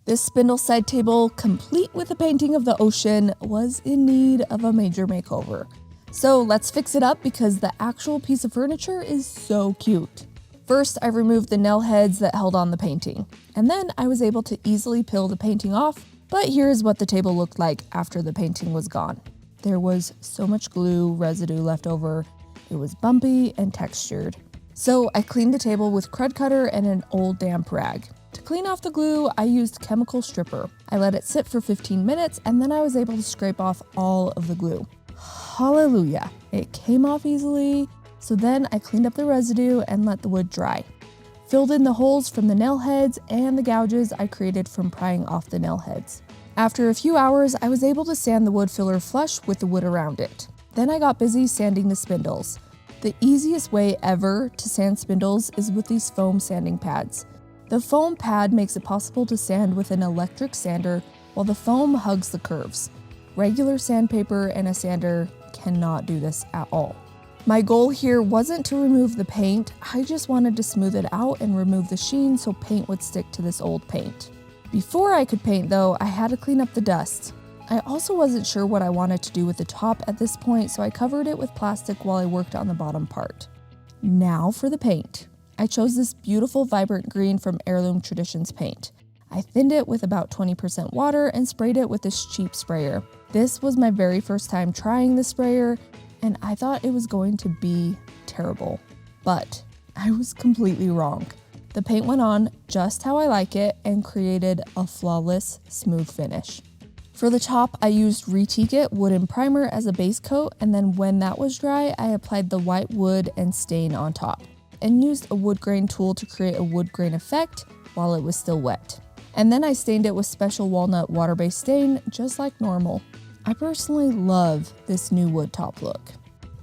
This spindle side table, complete with a painting of the ocean, was in need of a major makeover. So let's fix it up because the actual piece of furniture is so cute. First, I removed the nail heads that held on the painting, and then I was able to easily peel the painting off, but here's what the table looked like after the painting was gone. There was so much glue residue left over. It was bumpy and textured. So I cleaned the table with crud cutter and an old damp rag. To clean off the glue, I used chemical stripper. I let it sit for 15 minutes and then I was able to scrape off all of the glue. Hallelujah! It came off easily, so then I cleaned up the residue and let the wood dry. Filled in the holes from the nail heads and the gouges I created from prying off the nail heads. After a few hours, I was able to sand the wood filler flush with the wood around it. Then I got busy sanding the spindles. The easiest way ever to sand spindles is with these foam sanding pads. The foam pad makes it possible to sand with an electric sander while the foam hugs the curves. Regular sandpaper and a sander cannot do this at all. My goal here wasn't to remove the paint, I just wanted to smooth it out and remove the sheen so paint would stick to this old paint. Before I could paint though, I had to clean up the dust. I also wasn't sure what I wanted to do with the top at this point, so I covered it with plastic while I worked on the bottom part. Now for the paint. I chose this beautiful vibrant green from Heirloom Traditions paint. I thinned it with about 20% water and sprayed it with this cheap sprayer. This was my very first time trying the sprayer, and I thought it was going to be terrible. But I was completely wrong. The paint went on just how I like it and created a flawless, smooth finish. For the top, I used Retique It wooden primer as a base coat, and then when that was dry, I applied the white wood and stain on top, and used a wood grain tool to create a wood grain effect while it was still wet. And then I stained it with special walnut water-based stain, just like normal. I personally love this new wood top look.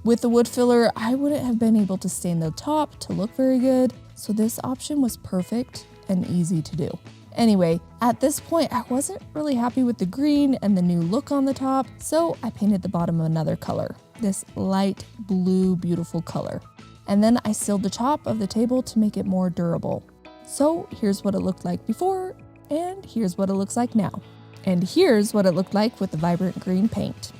With the wood filler, I wouldn't have been able to stain the top to look very good, so this option was perfect and easy to do. Anyway, at this point, I wasn't really happy with the green and the new look on the top, so I painted the bottom another color, this light blue, beautiful color. And then I sealed the top of the table to make it more durable. So here's what it looked like before, and here's what it looks like now. And here's what it looked like with the vibrant green paint.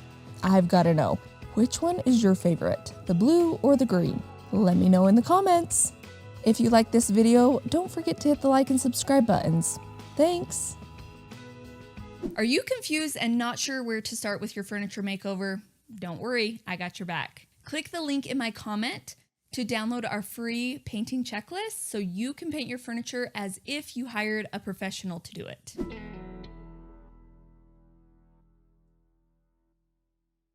I've got to know, which one is your favorite, the blue or the green? Let me know in the comments. If you like this video, don't forget to hit the like and subscribe buttons. Thanks! Are you confused and not sure where to start with your furniture makeover? Don't worry, I got your back. Click the link in my comment to download our free painting checklist so you can paint your furniture as if you hired a professional to do it.